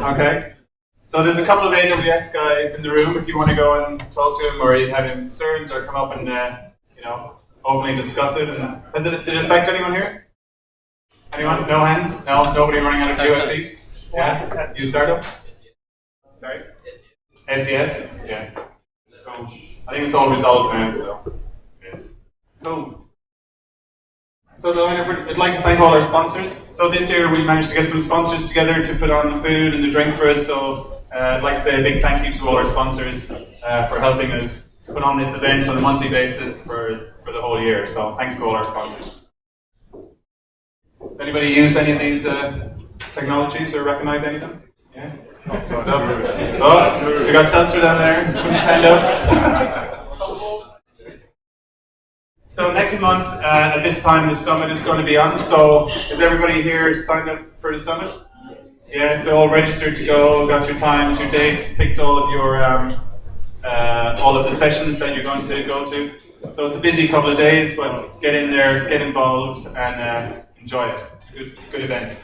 Okay. So there's a couple of AWS guys in the room. If you want to go and talk to them, or you have any concerns, or come up and openly discuss it. And did it affect anyone here? Anyone? No hands? No? Nobody running out of US East? Yeah? You startup? Sorry? SES? Yeah. Cool. I think it's all resolved now, so. Yes. Cool. So I'd like to thank all our sponsors. So this year we managed to get some sponsors together to put on the food and the drink for us. So I'd like to say a big thank you to all our sponsors for helping us put on this event on a monthly basis for the whole year. So thanks to all our sponsors. Does anybody use any of these technologies or recognize any of them? Yeah? Oh, we got Telstra down there. Stand up. So next month, at this time, the summit is going to be on. So is everybody here signed up for the summit? Yeah, so all registered to go, got your times, your dates, picked all of your all of the sessions that you're going to go to. So it's a busy couple of days, but get in there, get involved, and enjoy it. It's a good event.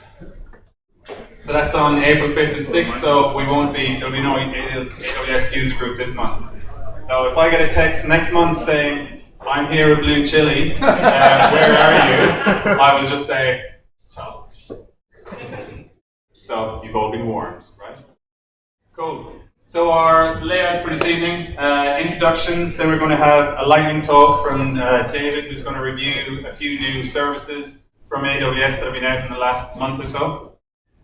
So that's on April 5th and 6th, so there'll be no AWS user group this month. So if I get a text next month saying, I'm here with Blue Chili, where are you? I will just say, ciao. So you've all been warned, right? Cool. So our layout for this evening, introductions, then we're going to have a lightning talk from David, who's going to review a few new services from AWS that have been out in the last month or so.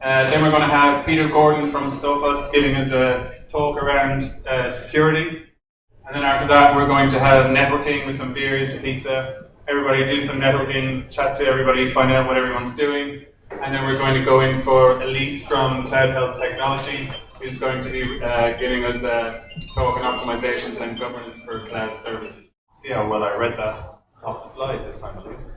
Then we're going to have Peter Gordon from Sophos giving us a talk around security. And then after that, we're going to have networking with some beers, pizza. Everybody do some networking, chat to everybody, find out what everyone's doing. And then we're going to go in for Elise from Cloud Health Technology, who's going to be giving us a talk on optimizations and governance for cloud services. See how well I read that off the slide this time, Elise.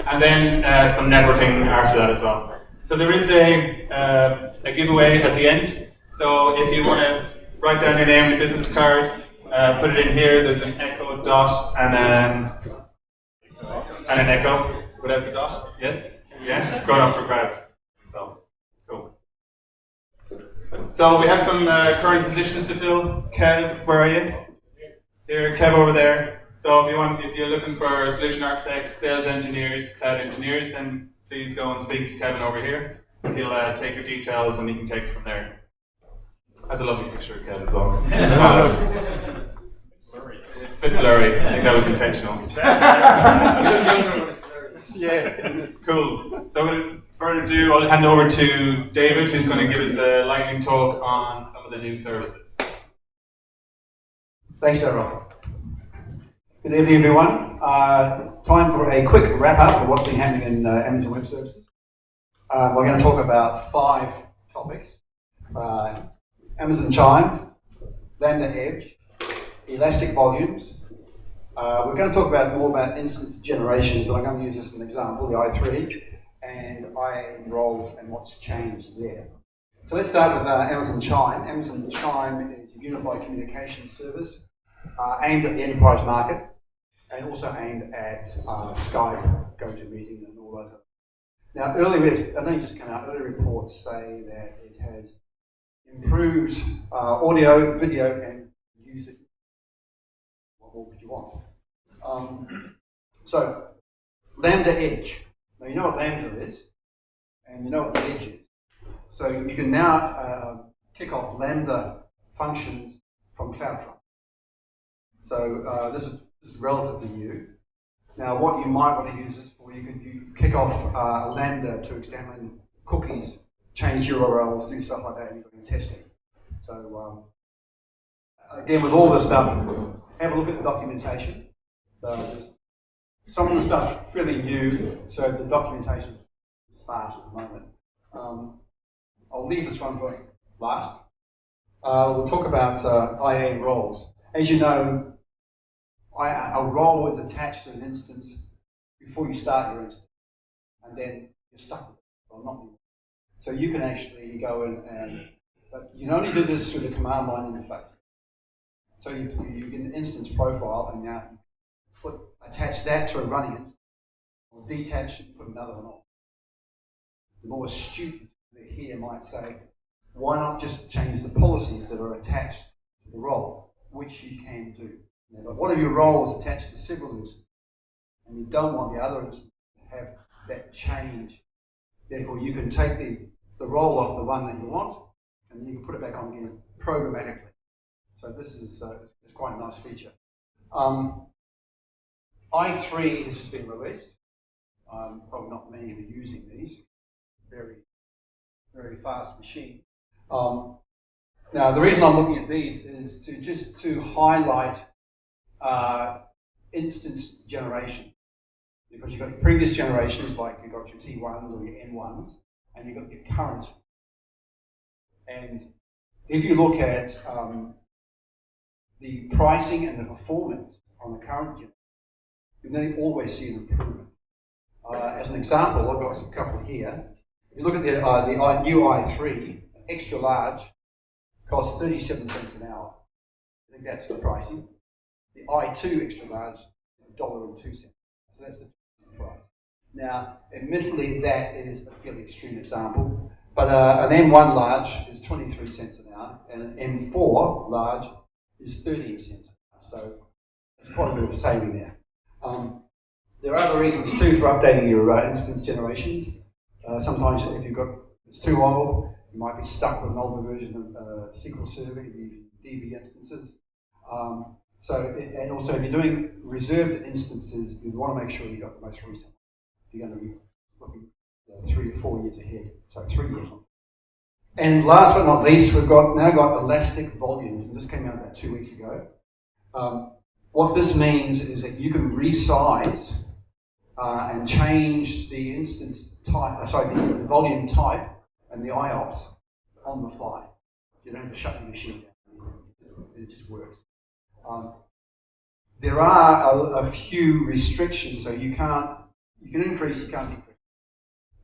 And then some networking after that as well. So there is a giveaway at the end. So if you want to write down your name on your business card, put it in here. There's an echo dot and an echo without the dot. Yes? Yeah? Going up for grabs. So, cool. So we have some current positions to fill. Kev, where are you? Here, Kev over there. So if you're looking for solution architects, sales engineers, cloud engineers, then please go and speak to Kevin over here. He'll take your details and he can take it from there. That's a lovely picture of Kev as well. It's a bit blurry. I think that was intentional. Yeah, cool. So without further ado, I'll hand over to David, who's going to give us a lightning talk on some of the new services. Thanks, Daryl. Good evening, everyone. Time for a quick wrap-up of what's been happening in Amazon Web Services. We're going to talk about 5 topics. Amazon Chime, Lambda Edge, elastic volumes. We're going to talk more about instance generations, but I'm going to use this as an example, the i3, and IAM roles and what's changed there. So let's start with Amazon Chime. Amazon Chime is a unified communication service aimed at the enterprise market and also aimed at Skype, GoToMeeting, and all those. Now, I know you just come out, early reports say that it has improved audio, video, and user. What more would you want? So, Lambda Edge. Now, you know what Lambda is, and you know what the Edge is. So, you can now kick off Lambda functions from CloudFront. So, this is relatively new. Now, what you might want to use this for, you kick off Lambda to examine cookies, change URLs, do stuff like that, and you're doing testing. So, again, with all this stuff, have a look at the documentation. Some of the stuff's fairly new, so the documentation is sparse at the moment. I'll leave this one for last. We'll talk about IAM roles. As you know, a role is attached to an instance before you start your instance, and then you're stuck with it. Well, not anymore. So you can actually go in but you can only do this through the command line interface. So you get an instance profile, and now you attach that to a running instance, or detach and put another one on. The more astute here might say, why not just change the policies that are attached to the role, which you can do. Now, but what if your role is attached to several instances, and you don't want the other instance to have that change? Therefore, you can take the role off the one that you want, and you can put it back on again programmatically. So this is it's quite a nice feature. i3 has just been released. Probably not many of you using these. Very, very fast machine. Now, the reason I'm looking at these is to highlight instance generation, because you've got previous generations, like you've got your T1s or your N1s, and you've got your current. And if you look at the pricing and the performance on the current generation, you nearly always see an improvement. As an example, I've got a couple here. If you look at the new i3, extra large, costs 37 cents an hour. I think that's the pricing. The i2 extra large, $1.02. So that's the price. Now, admittedly, that is a fairly extreme example, but an M1 large is 23 cents an hour, and an M4 large is 13 cents an hour. So it's quite a bit of a saving there. There are other reasons too for updating your instance generations. Sometimes if it's too old, you might be stuck with an older version of SQL Server, the DB instances. And also if you're doing reserved instances, you want to make sure you've got the most recent. You're going to be looking 3 or 4 years ahead, so 3 years. And last but not least, we've now got elastic volumes, and this came out about 2 weeks ago. What this means is that you can resize and change the instance type, the volume type and the IOPS on the fly. You don't have to shut the machine down. It just works. There are a few restrictions, so you can increase, you can't decrease.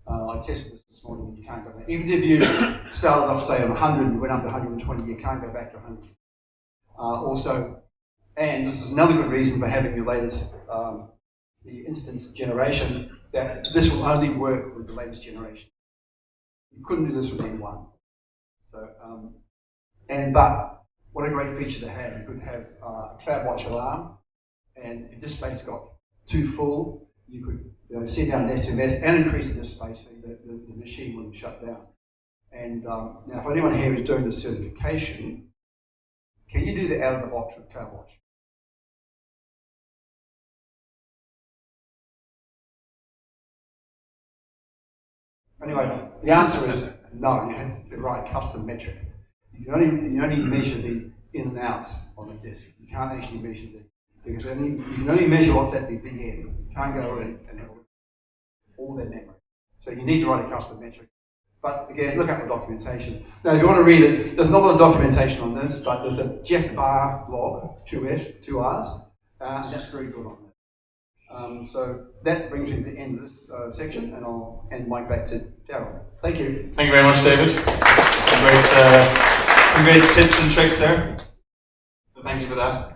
I tested this morning and you can't go back. Even if you started off, say, on 100 and went up to 120, you can't go back to 100. Also, and this is another good reason for having your latest the instance generation, that this will only work with the latest generation. You couldn't do this with N1. So, but what a great feature to have. You could have a CloudWatch alarm, and if this space got too full, you could send down an SMS and increase the disk space so the machine wouldn't shut down. And now, for anyone here who's doing the certification, can you do the out of the box with CloudWatch? Anyway, the answer is no. You have to write a custom metric. You only measure the in and outs on the disk. You can't actually measure because you can only measure what's at the big end. You can't go in and have all their memory. So you need to write a custom metric. But again, look up the documentation. Now, if you want to read it, there's not a lot of documentation on this, but there's a Jeff Barr blog, 2 R's, and that's very good on that. So that brings me to the end of this section, and I'll hand the mic back to Darryl. Thank you. Thank you very much, David. Some great tips and tricks there. So thank you for that.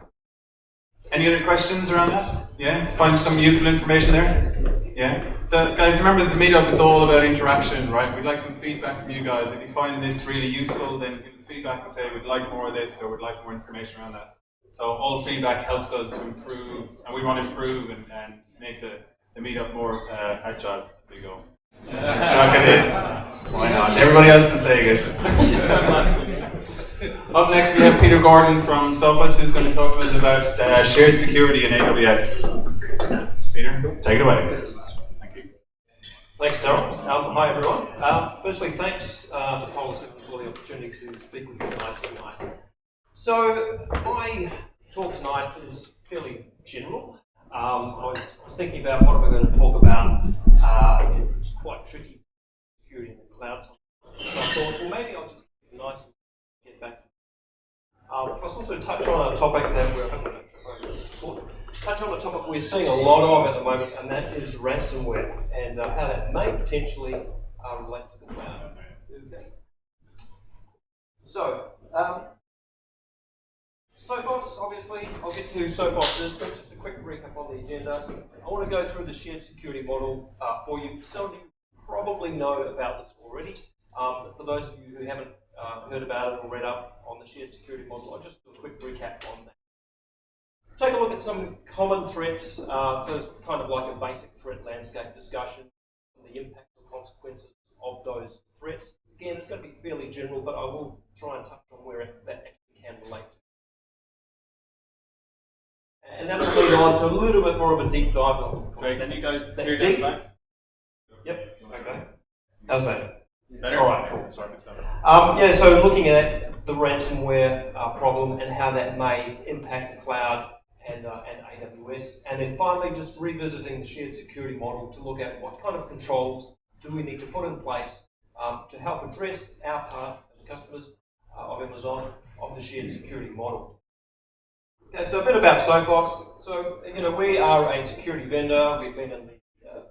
Any other questions around that? Yeah, find some useful information there? Yeah. So guys, remember that the meetup is all about interaction, right? We'd like some feedback from you guys. If you find this really useful, then give us feedback and say we'd like more of this or we'd like more information around that. So all feedback helps us to improve, and we want to improve and make the meetup more agile as we go. Chuck it in. Why not? Everybody else is saying it. Up next we have Peter Gordon from Sophos, who's going to talk to us about shared security in AWS. Peter, take it away. Thank you. Thanks, Darryl. Hi, everyone. Firstly, thanks to Pol7 for the opportunity to speak with you guys tonight. So, my talk tonight is fairly general. I was thinking about what we're going to talk about. It's quite tricky, security in the cloud. So I thought, well, maybe I'll just keep it nice and get back. Plus, also touch on a topic that we're seeing a lot of at the moment, and that is ransomware and how that may potentially relate to the cloud. Okay. So, Sophos, obviously, I'll get to Sophos, but just a quick recap on the agenda. I want to go through the shared security model for you. Some of you probably know about this already, but for those of you who haven't heard about it or read up on the shared security model. I'll just do a quick recap on that. Take a look at some common threats, so it's kind of like a basic threat landscape discussion, the impacts and consequences of those threats. Again, it's going to be fairly general, but I will try and touch on where that actually can relate to. And that will lead on to a little bit more of a deep dive. Great, can you guys hear down the back? Yep, okay. How's that? Better? All right, cool. Sorry, good stuff. Yeah, so looking at the ransomware problem and how that may impact the cloud and AWS, and then finally just revisiting the shared security model to look at what kind of controls do we need to put in place to help address our part as customers of Amazon of the shared security model. Okay, so a bit about Sophos. So, we are a security vendor. We've been in the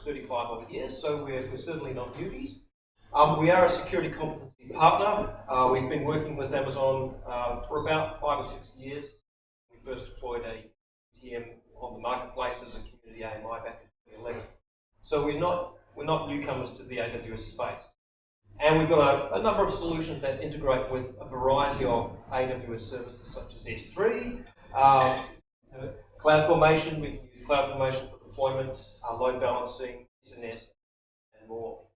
35 odd years, so we're certainly not newbies. We are a security competency partner. We've been working with Amazon for about 5 or 6 years. We first deployed a TM on the marketplace as a community AMI back in 2011. So we're not newcomers to the AWS space. And we've got a number of solutions that integrate with a variety of AWS services such as S3, CloudFormation. We can use CloudFormation for deployment, load balancing, SNS, and more.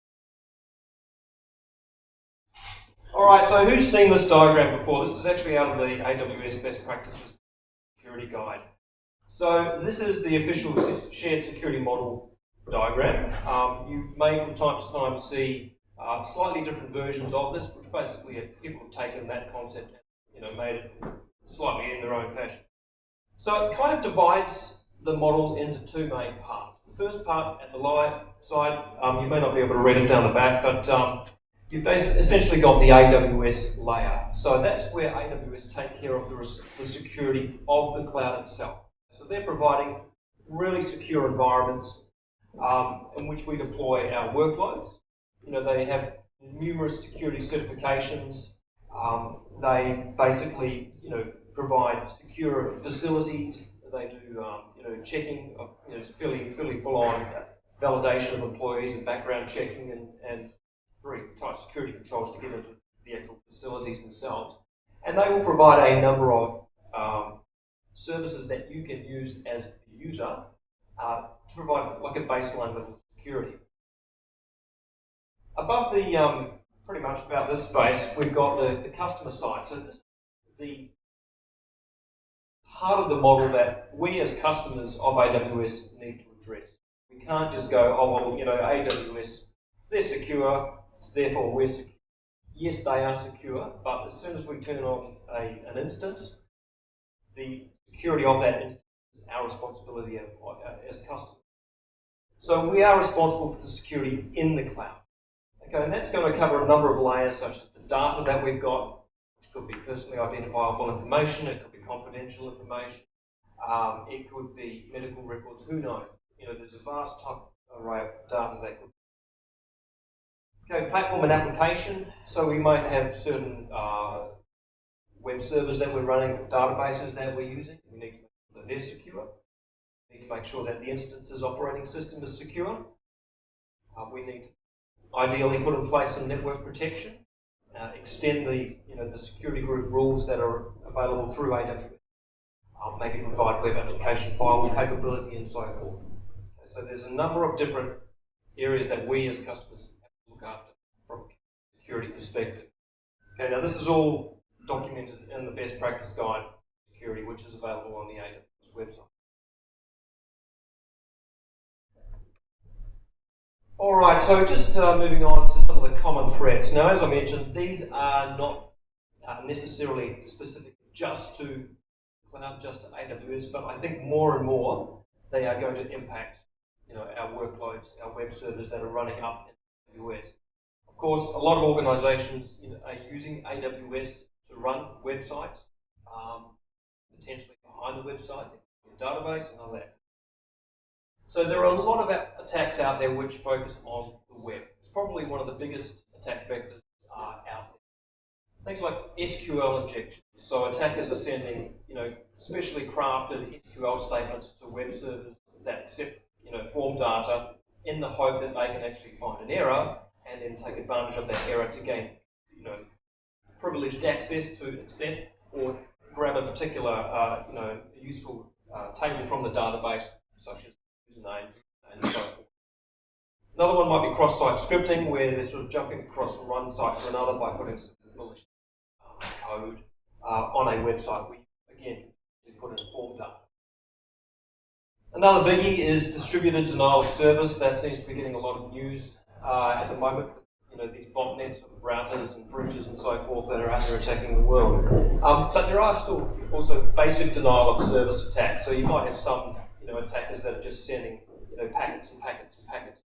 All right, so who's seen this diagram before? This is actually out of the AWS Best Practices Security Guide. So this is the official shared security model diagram. You may from time to time see slightly different versions of this, which basically people have taken that concept and made it slightly in their own fashion. So it kind of divides the model into two main parts. The first part at the line side, you may not be able to read it down the back, but you've basically essentially got the AWS layer. So that's where AWS take care of the security of the cloud itself. So they're providing really secure environments in which we deploy our workloads. They have numerous security certifications. They basically, provide secure facilities. They do, checking, fairly full-on validation of employees and background checking and very tight security controls to get into the actual facilities themselves. And they will provide a number of services that you can use as the user to provide like a baseline level of security. Above the, pretty much about this space, we've got the customer side. So this is the part of the model that we as customers of AWS need to address. We can't just go, oh, well, AWS, they're secure, therefore we're secure. Yes, they are secure, but as soon as we turn on an instance, the security of that instance is our responsibility as customers. So we are responsible for the security in the cloud. Okay, and that's going to cover a number of layers, such as the data that we've got, which could be personally identifiable information, it could be confidential information, it could be medical records, who knows? There's a vast type array of data that could be. Okay, platform and application. So we might have certain web servers that we're running, databases that we're using. We need to make sure that they're secure. We need to make sure that the instance's operating system is secure. We need to ideally put in place some network protection, extend the security group rules that are available through AWS, maybe provide web application firewall capability and so forth. Okay, so there's a number of different areas that we as customers have to look after from a security perspective. Okay, now this is all documented in the best practice guide security, which is available on the AWS website. All right, so just moving on to some of the common threats. Now, as I mentioned, these are not necessarily specific just to cloud, just to AWS, but I think more and more they are going to impact, our workloads, our web servers that are running up in AWS. Of course, a lot of organizations are using AWS to run websites, potentially behind the website, the database, and all that. So there are a lot of attacks out there which focus on the web. It's probably one of the biggest attack vectors out there. Things like SQL injection. So attackers are sending, specially crafted SQL statements to web servers that accept, form data in the hope that they can actually find an error and then take advantage of that error to gain privileged access to an extent, or grab a particular useful table from the database, such as usernames and so forth. Another one might be cross-site scripting, where they're sort of jumping across from one site to another by putting some malicious code on a website where you, again, put in form data. Another biggie is distributed denial of service. That seems to be getting a lot of news at the moment. These botnets of routers and bridges and so forth that are out there attacking the world. But there are still also basic denial of service attacks. So you might have some attackers that are just sending packets and packets and packets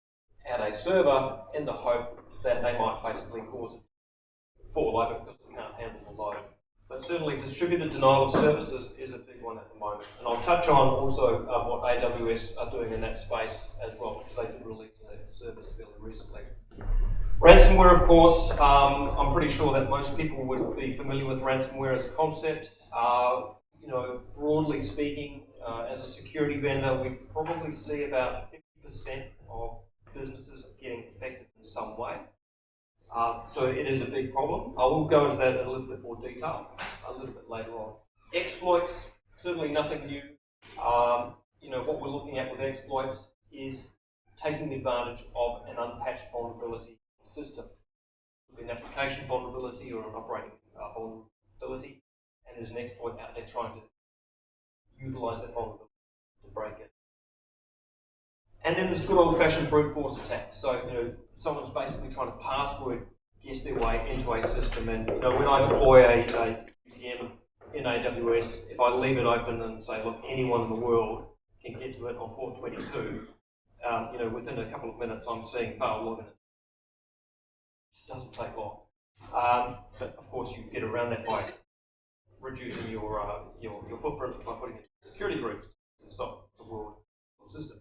at a server in the hope that they might basically cause it to fall over because it can't handle the load. But certainly distributed denial of services is a big one at the moment. And I'll touch on also what AWS are doing in that space as well, because they did release a service fairly recently. Ransomware, of course, I'm pretty sure that most people would be familiar with ransomware as a concept. Broadly speaking, as a security vendor, we probably see about 50% of businesses getting affected in some way. So it is a big problem. I will go into that in a little bit more detail a little bit later on. Exploits, certainly nothing new. What we're looking at with exploits is taking advantage of an unpatched vulnerability system. It could be an application vulnerability or an operating vulnerability, and there's an exploit out there trying to utilize that vulnerability to break it. And then there's good old-fashioned brute force attacks. So, someone's basically trying to password guess their way into a system. And, when I deploy a UTM in AWS, if I leave it open and say, look, anyone in the world can get to it on port 22, within a couple of minutes, I'm seeing fail login. It just doesn't take long. But of course, you get around that by reducing your footprint by putting in security groups to stop the world system.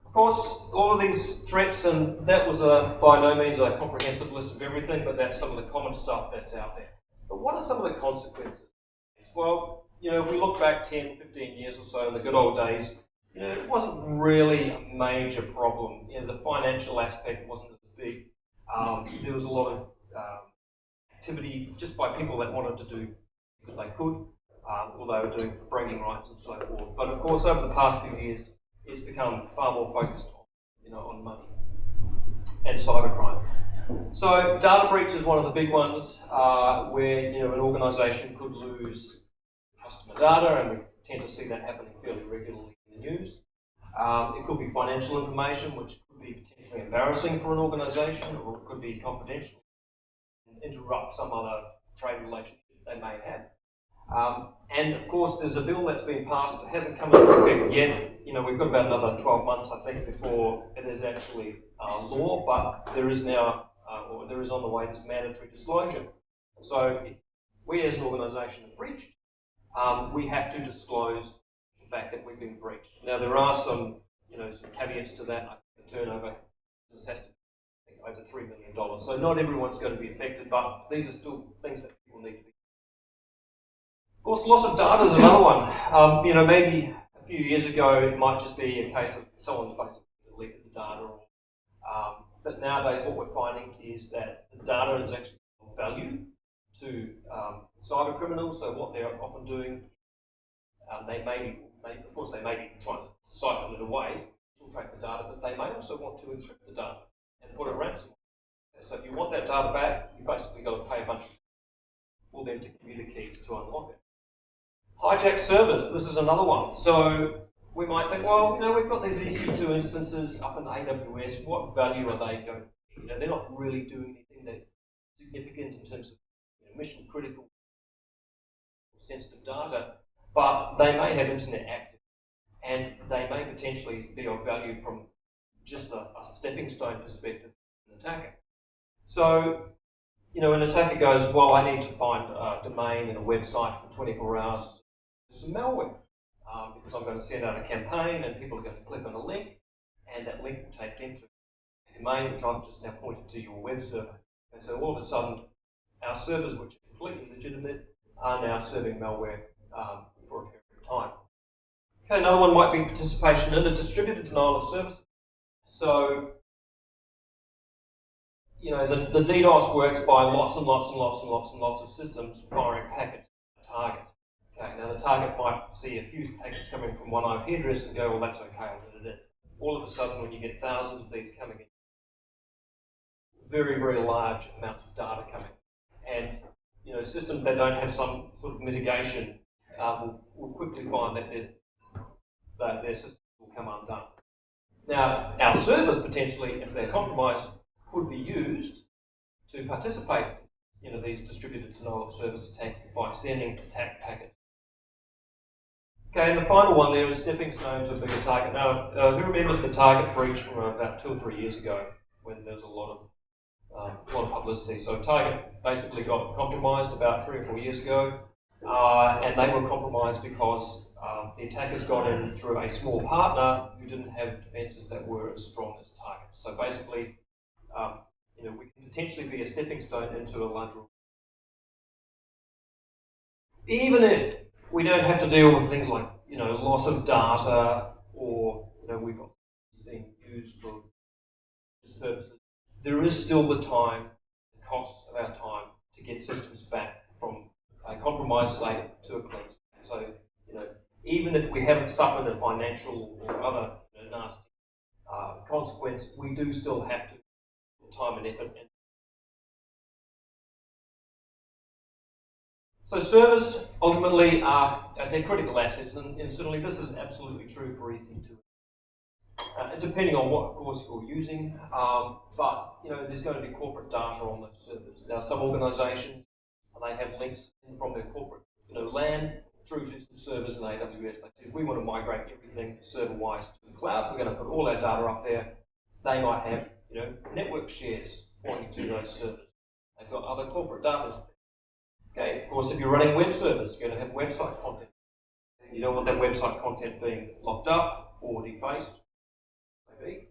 Of course, all of these threats, and that was by no means a comprehensive list of everything, but that's some of the common stuff that's out there. But what are some of the consequences? Well, if we look back 10, 15 years or so in the good old days, it wasn't really a major problem. The financial aspect wasn't as big. There was a lot of activity just by people that wanted to do because they could, or they were doing bragging rights and so forth. But of course, over the past few years, it's become far more focused on money and cybercrime. So data breach is one of the big ones where an organisation could lose customer data, and we tend to see that happening fairly regularly in the news. It could be financial information, which could be potentially embarrassing for an organisation, or it could be confidential and interrupt some other trade relationship they may have. And of course, there's a bill that's been passed that hasn't come into effect yet. We've got about another 12 months, I think, before it is actually law, but there is now, or there is on the way, this mandatory disclosure. So if we as an organisation have breached, we have to disclose the fact that we've been breached. Now, there are some caveats to that. I think the turnover this has to be over $3 million. So not everyone's going to be affected, but these are still things that people need to be. Of course, loss of data is another one. Maybe a few years ago, it might just be a case of someone's basically deleted the data. But nowadays, what we're finding is that the data is actually of value to cyber criminals. So what they're often doing, they may be trying to siphon it away, infiltrate the data, but they may also want to encrypt the data and put a ransom. So if you want that data back, you basically got to pay a bunch for them to give you the keys to unlock it. Hijack servers, this is another one. So we might think, well, we've got these EC2 instances up in AWS, what value are they going to be? They're not really doing anything that's significant in terms of mission critical sensitive data, but they may have internet access, and they may potentially be of value from just a stepping stone perspective of an attacker. So, an attacker goes, well, I need to find a domain and a website for 24 hours. Some malware, because I'm going to send out a campaign and people are going to click on a link, and that link will take them to a domain which I've just now pointed to your web server. And so all of a sudden, our servers, which are completely legitimate, are now serving malware for a period of time. Okay, another one might be participation in a distributed denial of service. So the DDoS works by lots and lots and lots and lots and lots of systems firing packets at a target. Okay, now the target might see a few packets coming from one IP address and go, well, that's okay, I'll let it in. All of a sudden, when you get thousands of these coming in, very, very large amounts of data coming, and systems that don't have some sort of mitigation will quickly find that their systems will come undone. Now, our servers potentially, if they're compromised, could be used to participate in these distributed denial of service attacks by sending attack packets. Okay, and the final one there is stepping stone to a bigger target. Now, who remembers the target breach from about 2 or 3 years ago when there was a lot of publicity? So Target basically got compromised about 3 or 4 years ago, and they were compromised because the attackers got in through a small partner who didn't have defences that were as strong as Target. So basically, we can potentially be a stepping stone into a larger. Even if we don't have to deal with things like loss of data, or we've got being used for this purposes, there is still the cost of our time to get systems back from a compromised state to a clean state. So even if we haven't suffered a financial or other nasty consequence, we do still have to put time and effort in. So servers ultimately they're critical assets, and certainly this is absolutely true for EC2. Depending on what course you're using, but there's going to be corporate data on those servers. Now, some organisations they have links from their corporate LAN through to some servers in AWS. They said we want to migrate everything server-wise to the cloud. We're going to put all our data up there. They might have network shares pointing to those servers. They've got other corporate data. Okay, of course, if you're running web servers, you're going to have website content. You don't want that website content being locked up or defaced. Maybe.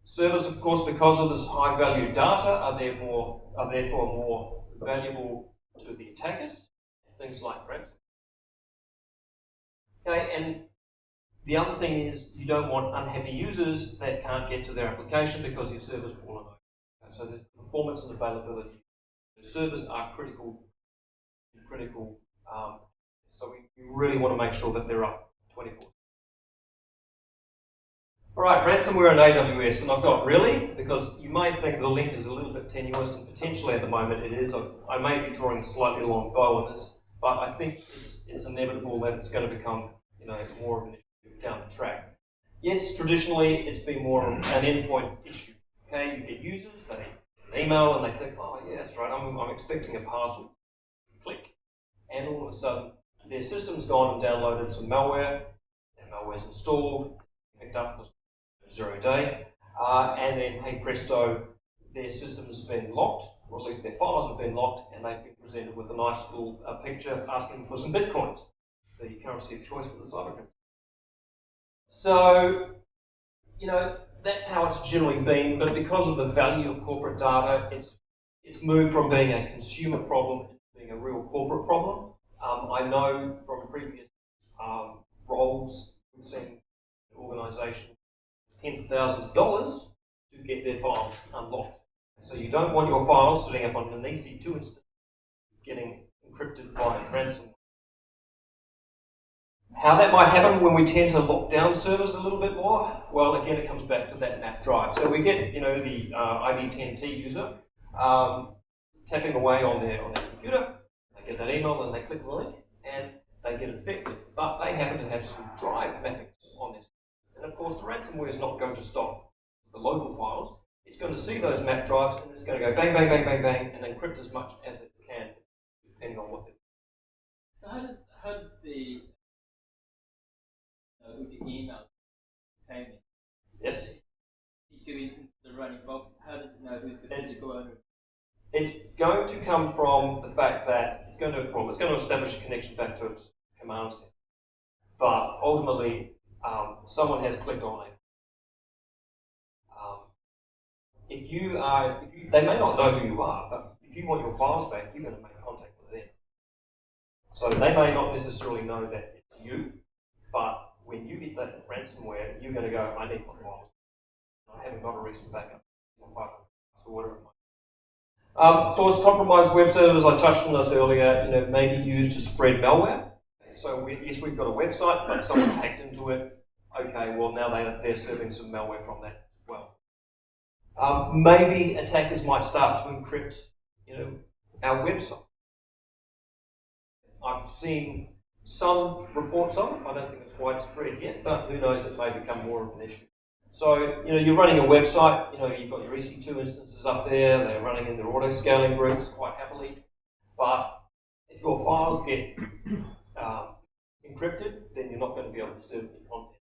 Servers, of course, because of this high-value data, are therefore more valuable to the attackers. Things like ransom. Okay, and the other thing is you don't want unhappy users that can't get to their application because your server's fallen over. Okay, so there's performance and availability. The servers are critical. So we really want to make sure that they're up 24. All right, ransomware and AWS, and I've got really, because you may think the link is a little bit tenuous, and potentially at the moment it is. I may be drawing a slightly long bow on this, but I think it's inevitable that it's going to become more of an issue down the track. Yes, traditionally it's been more of an endpoint issue. Okay, you get users, they email and they think, oh yeah, that's right, I'm expecting a parcel. Click. And all of a sudden, their system's gone and downloaded some malware, and malware's installed, picked up for 0 day, and then, hey presto, their system has been locked, or at least their files have been locked, and they've been presented with a nice little picture asking for some bitcoins, the currency of choice for the cybercriminal. So, that's how it's generally been, but because of the value of corporate data, it's moved from being a consumer problem to being a real corporate problem. I know from previous roles, we've seen organisations tens of thousands of dollars to get their files unlocked. So you don't want your files sitting up on an EC2 instance getting encrypted by ransomware. How that might happen when we tend to lock down servers a little bit more, well, again, it comes back to that map drive. So we get, the IB10T user tapping away on their computer. They get that email and they click the link and they get infected. But they happen to have some drive mappings on this. And of course, the ransomware is not going to stop the local files. It's going to see those map drives and it's going to go bang, bang, bang, bang, bang, and encrypt as much as it can, depending on what they're doing. So how does the with the email payment? Yes. The two instances are running box. How does it know who's the physical owner? It's going to come from the fact that it's going to establish a connection back to its command set. But ultimately, someone has clicked on it. They may not know who you are, but if you want your files back, you're going to make contact with them. So they may not necessarily know that it's you, but when you get that ransomware, you're going to go, I need my files. I haven't got a recent backup, or whatever it might be. Of course, compromised web servers, I touched on this earlier, may be used to spread malware. So yes, we've got a website, but someone's hacked into it. Okay, well now they're serving some malware from that as well. Maybe attackers might start to encrypt, our website. I've seen some reports on it. I don't think it's widespread yet, but who knows, it may become more of an issue. So, you're running a website, you've got your EC2 instances up there, they're running in their auto-scaling groups quite happily, but if your files get encrypted, then you're not going to be able to serve the content.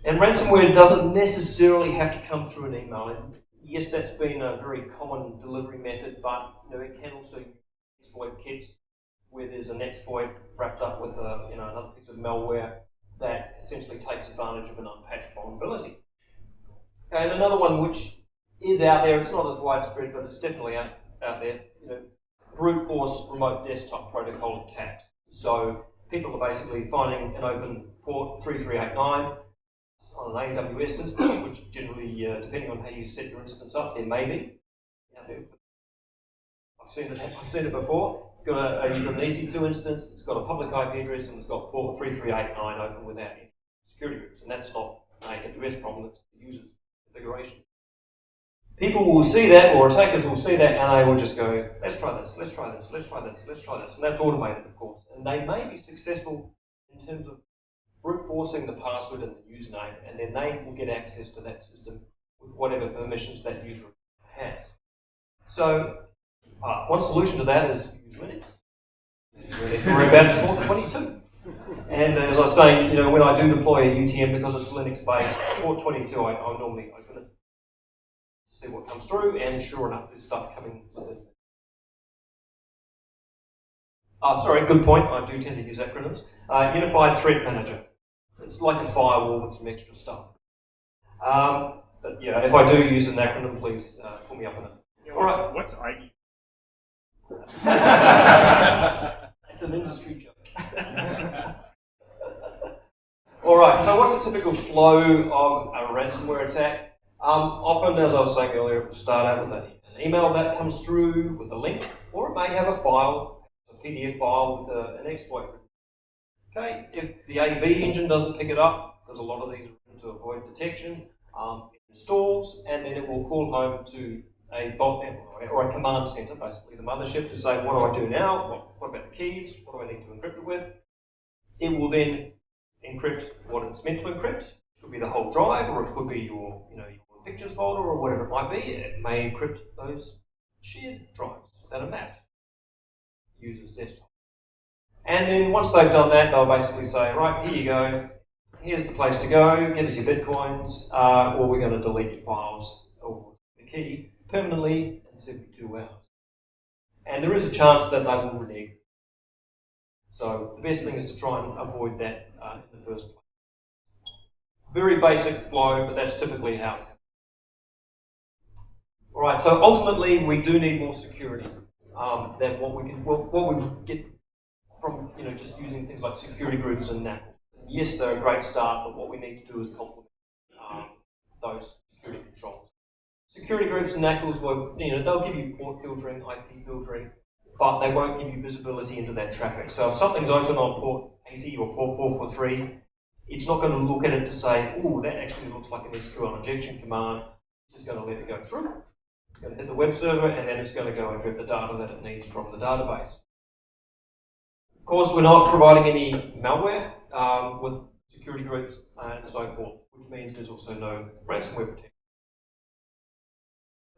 And ransomware doesn't necessarily have to come through an email. And yes, that's been a very common delivery method, but it can also exploit kits where there's an exploit wrapped up with another piece of malware that essentially takes advantage of an unpatched vulnerability. Okay, and another one which is out there, it's not as widespread, but it's definitely out there, brute force remote desktop protocol attacks. So people are basically finding an open port 3389 on an AWS instance, which generally, depending on how you set your instance up, there may be. I've seen it before. You've got an EC2 instance, it's got a public IP address, and it's got port 3389 open without any security groups. And that's not an AWS problem, it's the user's configuration. People will see that, or attackers will see that, and they will just go, let's try this, let's try this, let's try this, let's try this. And that's automated, of course. And they may be successful in terms of brute forcing the password and the username, and then they will get access to that system with whatever permissions that user has. So, one solution to that is use Linux. You don't need to worry about port 22. And as I was saying, when I do deploy a UTM, because it's Linux-based, port 22, I normally open it to see what comes through, and sure enough, there's stuff coming with it. Sorry, good point. I do tend to use acronyms. Unified Threat Manager. It's like a firewall with some extra stuff. But yeah, if I do use an acronym, please pull me up on it. Yeah, what's IE? It's an industry joke. All right, so what's the typical flow of a ransomware attack? Often, as I was saying earlier, it will start out with an email that comes through with a link, or it may have a file, a PDF file with an exploit. Okay, if the AV engine doesn't pick it up, because a lot of these are written to avoid detection, it installs, and then it will call home to a botnet or a command center, basically the mothership, to say, what do I do now? What about the keys? What do I need to encrypt it with? It will then encrypt what it's meant to encrypt. It could be the whole drive, or it could be your, your pictures folder, or whatever it might be. It may encrypt those shared drives that are mapped users' desktop. And then once they've done that, they'll basically say, right, here you go. Here's the place to go. Give us your bitcoins, or we're going to delete your files or the key permanently in 72 hours. And there is a chance that they will renege. So the best thing is to try and avoid that in the first place. Very basic flow, but that's typically how it happens. All right, so ultimately we do need more security than what we get from just using things like security groups and NACL. Yes, they're a great start, but what we need to do is complement those security controls. Security groups and NACLs will, they'll give you port filtering, IP filtering, but they won't give you visibility into that traffic. So if something's open on port 80 or port 443, it's not going to look at it to say, oh, that actually looks like an SQL injection command. It's just going to let it go through. It's going to hit the web server, and then it's going to go and get the data that it needs from the database. Of course, we're not providing any malware with security groups and so forth, which means there's also no ransomware protection.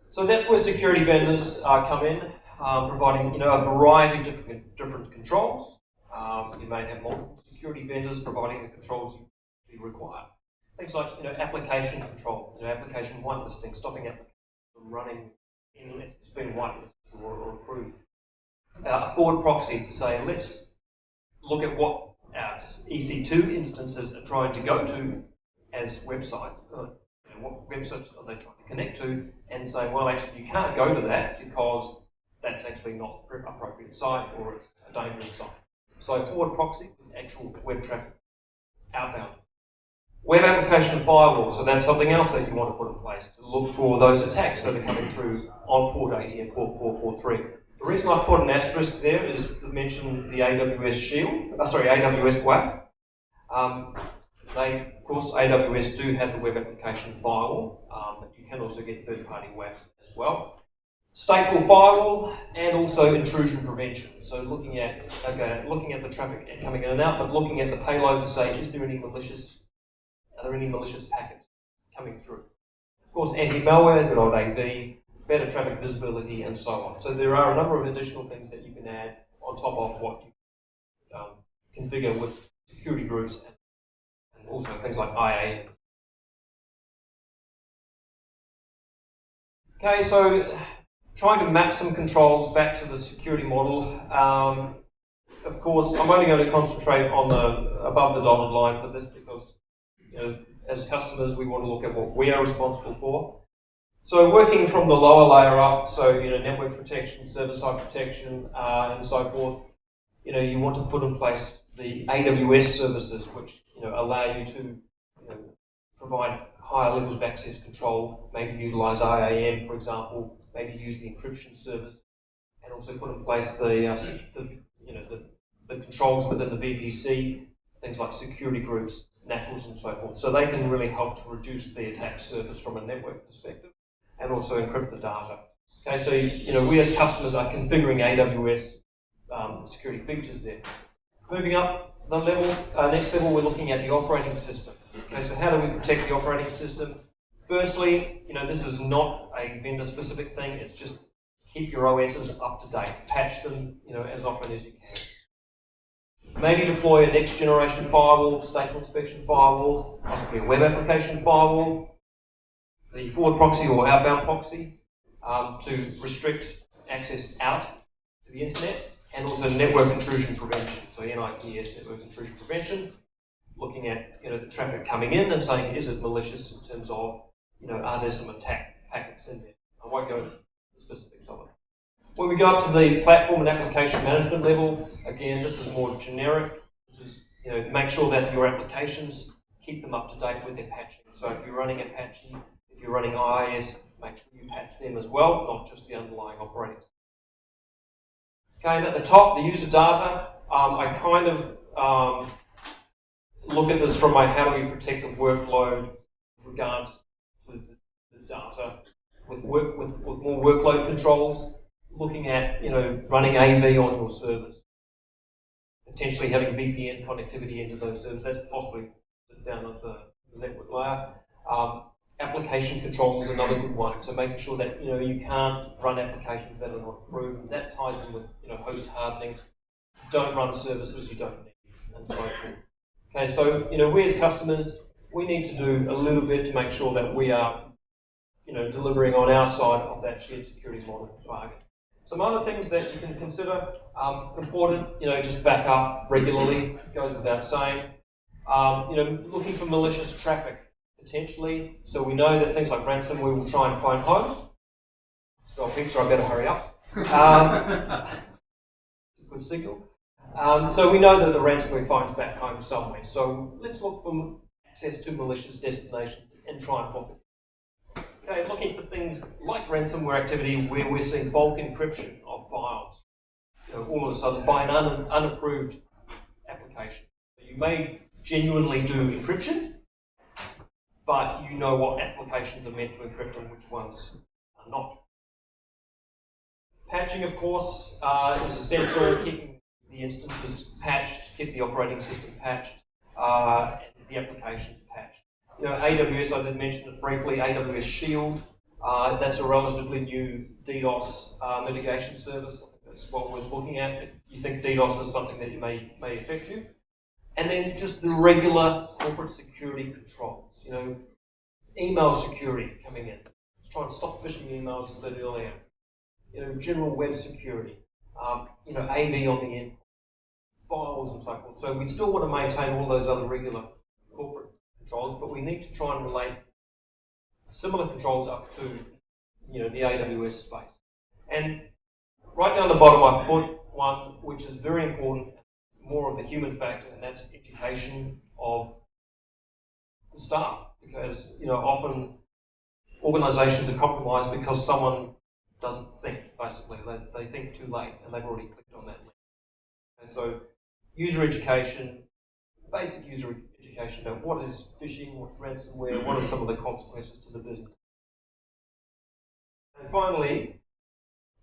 So that's where security vendors come in, providing a variety of different controls. You may have multiple security vendors providing the controls you require. Things like application control, application whitelisting, stopping applications from running unless it's been whitelisted or approved. A forward proxy to say, let's look at what our EC2 instances are trying to go to as websites. What websites are they trying to connect to, and say, well, actually, you can't go to that because that's actually not an appropriate site or it's a dangerous site. So forward proxy with actual web traffic outbound. Web application firewall, so that's something else that you want to put in place to look for those attacks that are coming through on port 80 and port 443. The reason I put an asterisk there is to mention the AWS AWS WAF. Of course, AWS do have the web application firewall, but you can also get third-party WAF as well. Stateful firewall and also intrusion prevention. So looking at the traffic coming in and out, but looking at the payload to say, are there any malicious packets coming through? Of course, anti-malware, good old AV, better traffic visibility, and so on. So there are a number of additional things that you can add on top of what you configure with security groups and also things like IA. Okay, so trying to map some controls back to the security model. Of course, I'm only going to concentrate on the above the dotted line for this because, as customers, we want to look at what we are responsible for. So working from the lower layer up, so network protection, server-side protection, and so forth. You want to put in place the AWS services, which allow you to provide higher levels of access control. Maybe utilize IAM, for example. Maybe use the encryption service, and also put in place the controls within the VPC, things like security groups, NACLs, and so forth. So they can really help to reduce the attack surface from a network perspective, and also encrypt the data. Okay, so we as customers are configuring AWS security features there. Moving up the level, next level, we're looking at the operating system. Okay, so how do we protect the operating system? Firstly, this is not a vendor-specific thing. It's just keep your OSs up to date, patch them, as often as you can. Maybe deploy a next-generation firewall, stateful inspection firewall, possibly a web application firewall, the forward proxy or outbound proxy to restrict access out to the internet, and also network intrusion prevention. So NIPS, network intrusion prevention, looking at the traffic coming in and saying, is it malicious in terms of are there some attack packets in there? I won't go into the specifics of it. When we go up to the platform and application management level, again, this is more generic. This is make sure that your applications keep them up to date with their patching. So if you're running Apache, if you're running IIS, make sure you patch them as well, not just the underlying operating system. Okay, and at the top, the user data. I kind of look at this from how do we protect the workload with regards to the data with more workload controls, looking at running AV on your servers, potentially having VPN connectivity into those servers. That's possibly down at the network layer. Application control is another good one. So making sure that you can't run applications that are not approved. And that ties in with host hardening. Don't run services you don't need, and so forth. Okay, so we as customers, we need to do a little bit to make sure that we are delivering on our side of that shared security model target. Some other things that you can consider important, just back up regularly, goes without saying. Looking for malicious traffic, potentially. So we know that things like ransomware will try and phone home. Spell pizza, I better hurry up. It's a good signal. So we know that the ransomware phone's back home somewhere. So let's look for access to malicious destinations and try and block it. Okay, looking for things like ransomware activity where we're seeing bulk encryption of files, all of a sudden by an unapproved application. So you may genuinely do encryption, but you know what applications are meant to encrypt and which ones are not. Patching, of course, is essential, keeping the instances patched, keep the operating system patched, and the applications patched. AWS, I did mention it briefly, AWS Shield, that's a relatively new DDoS mitigation service. I think that's what we're looking at if you think DDoS is something that may affect you. And then just the regular corporate security controls, email security coming in. Let's try and stop phishing emails a bit earlier. General web security, AV on the end, files and so forth. So we still want to maintain all those other regular corporate controls, but we need to try and relate similar controls up to the AWS space. And right down the bottom I put one which is very important, more of the human factor, and that's education of the staff, because often organisations are compromised because someone doesn't think. Basically, they think too late and they've already clicked on that link. Okay, so user education, basic user education about what is phishing, what's ransomware, what are some of the consequences to the business. And finally,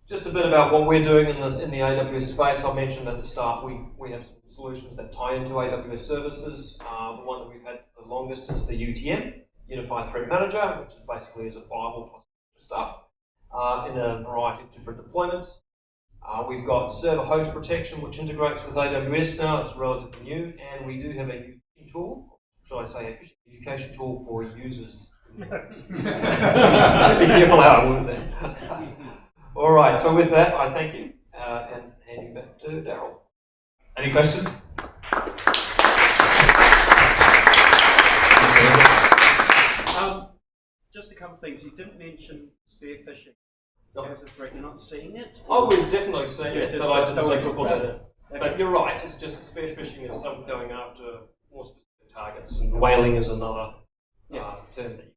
just a bit about what we're doing in the AWS space. I mentioned at the start we have some solutions that tie into AWS services. The one that we've had for the longest is the UTM, Unified Threat Manager, which basically is a firewall plus stuff in a variety of different deployments. We've got server host protection, which integrates with AWS now. It's relatively new, and we do have a new phishing tool, should I say, a phishing education tool for users. Should be careful how I word that. All right, so with that, I thank you and hand you back to Daryl. Any questions? Just a couple of things. You didn't mention spear phishing as a threat. You're not seeing it? Oh, we've definitely seen it, but I didn't think to put that in. Okay. But you're right, it's just spear phishing is some going after more specific targets, and whaling is another term that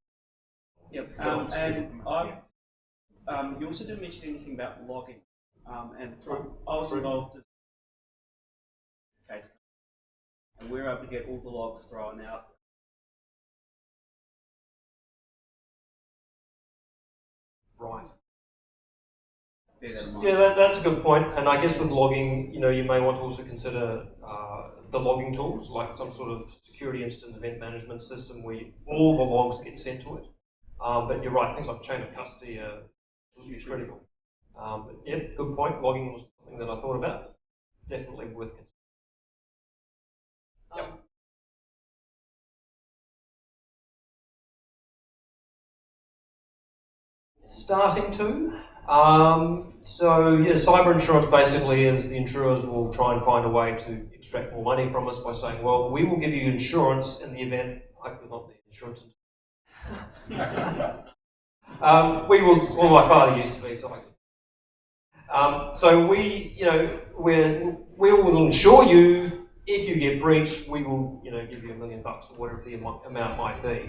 Yep. You also didn't mention anything about logging. And True. I was involved in case, and we're able to get all the logs thrown out. right. Bear that in mind. Yeah, that's a good point. And I guess with logging, you may want to also consider the logging tools, like some sort of security incident event management system where all the logs get sent to it. But you're right, things like chain of custody are critical. But yeah, good point. Logging was something that I thought about. Definitely worth considering. Starting to. So yeah, cyber insurance basically is the insurers will try and find a way to extract more money from us by saying, well, we will give you insurance in the event, hopefully not the insurance. We will, well, my father used to be, so so we will insure you. If you get breached, we will, give you $1 million or whatever the amount might be.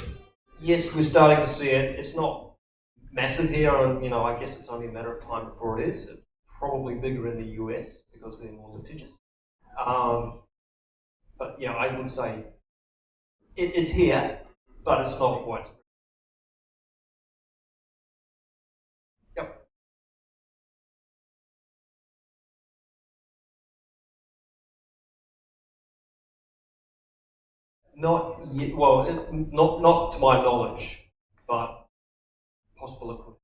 Yes, we're starting to see it. It's not massive here, and I guess it's only a matter of time before it is. It's probably bigger in the US because they're more litigious. But yeah, I would say it's here, but it's not widespread. Yep. Not yet. Well, not to my knowledge, but possible it could.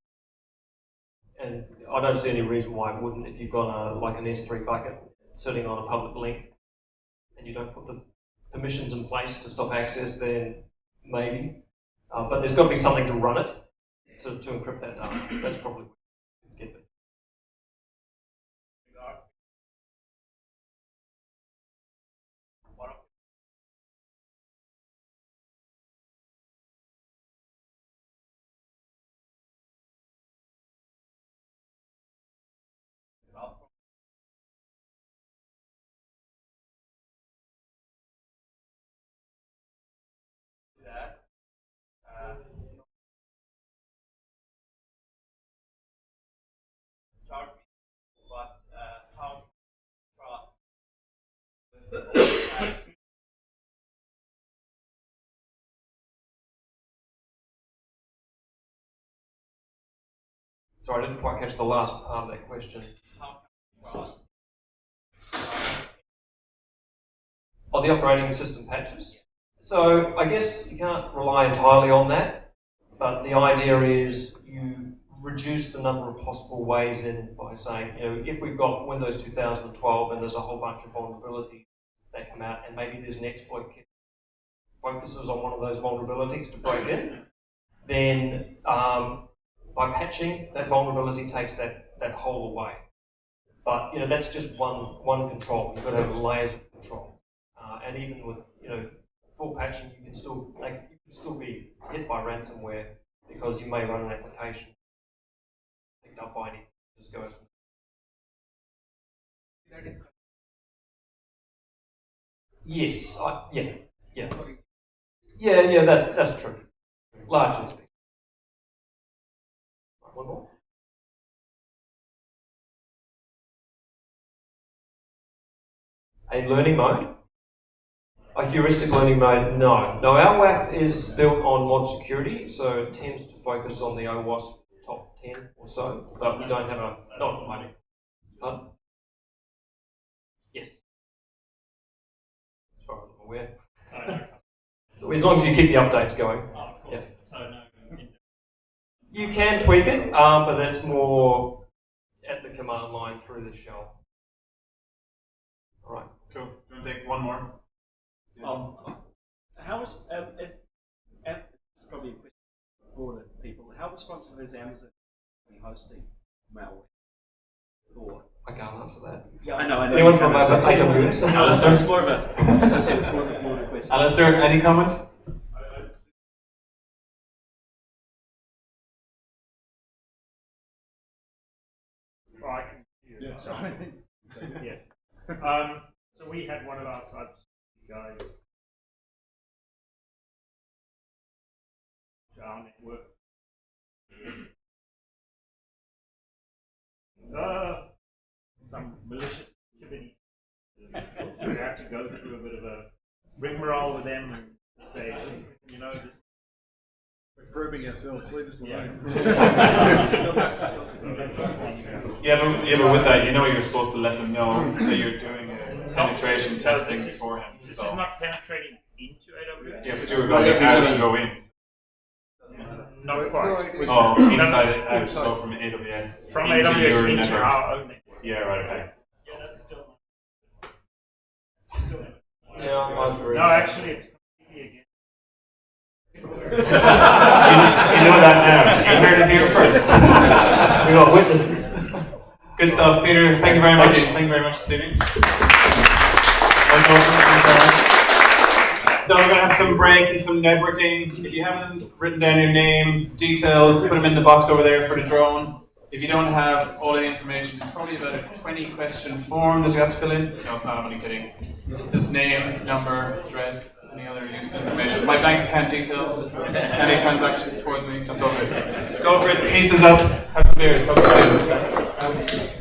And I don't see any reason why it wouldn't. If you've got like an S3 bucket sitting on a public link and you don't put the permissions in place to stop access, then maybe. But there's got to be something to run it to encrypt that data. That's probably what you get it. Sorry, I didn't quite catch the last part of that question. On the operating system patches. So I guess you can't rely entirely on that, but the idea is you reduce the number of possible ways in by saying, if we've got Windows 2012 and there's a whole bunch of vulnerabilities that come out, and maybe there's an exploit kit that focuses on one of those vulnerabilities to break in, then by patching, that vulnerability takes that hole away. But that's just one control. You've got to have layers of control, and even with full patching, you can still be hit by ransomware because you may run an application picked up by anything. Just goes. Yes. Yeah. Yeah, that's true. Largely speaking. Right, one more. A learning mode? A heuristic learning mode? No. No, our WAF is built on mod security, so it tends to focus on the OWASP top 10 or so, but we don't have a, not money. Pardon? Yes. As far as I'm aware. So as long as you keep the updates going. Yeah. You can tweak it, but that's more at the command line through the shell. All right. Cool. Do you want to take one more? How is if it's probably a question for the people? How responsive is Amazon in hosting malware? Or I can't answer that. yeah, I know. Anyone from AWS? Alistair? It's more of a, as I said, it's more of a broader question. Alistair, any comment? I can, yeah. Sorry. Yeah. So we had one of our cybersecurity guys to our network. Some malicious activity. We had to go through a bit of a rigmarole with them and say, listen, you know, this. We're proving ourselves, leave us alone. Yeah, but with that, you know you're supposed to let them know that you're doing penetration testing beforehand. This So. is not penetrating into AWS. Yeah, but you were going to add to go in. Not quite. Oh, inside it, out to go from AWS From into AWS your into network. our own network. Yeah, right, okay. Yeah, that's still. Yeah, I agree. No, actually, it's completely against. You know that now. You heard it here first. We got witnesses. Good stuff, Peter. Thank you very much. Thank you very much this evening. So we're going to have some break and some networking. If you haven't written down your name, details, put them in the box over there for the drone. If you don't have all the information, it's probably about a 20-question form that you have to fill in. No, it's not, I'm only kidding. Just name, number, address, any other useful information. My bank account details, any transactions towards me, that's all good. Go for it, pizza's up, have some beers, talk to you soon.